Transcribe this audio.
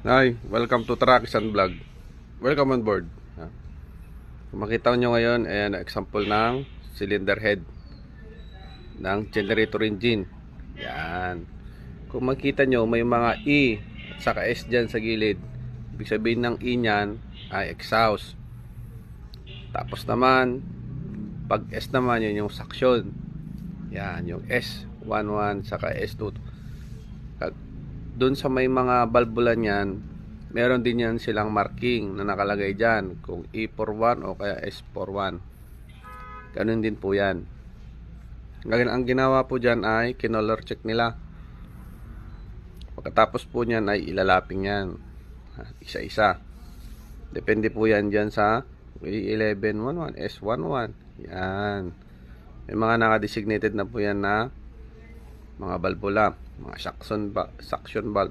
Hi, welcome to Trakisan Vlog. Welcome on board. Kung makita nyo ngayon, ayan example ng cylinder head ng generator engine. Yan. Kung makita nyo, may mga E at saka S dyan sa gilid. Ibig sabihin ng E nyan ay exhaust. Tapos naman, pag S naman, yun yung suction. Yan, yung S11 saka S2. Doon sa may mga balbulan yan, meron din yan silang marking na nakalagay dyan, kung E41 o kaya S41. Ganun din po yan. Ang ginawa po dyan ay kinolor check nila. Pagkatapos po nyan ay ilalaping yan isa-isa. Depende po yan dyan sa E1111, S11. Yan. May mga nakadesignated na po yan na mga balbula, mga suction valve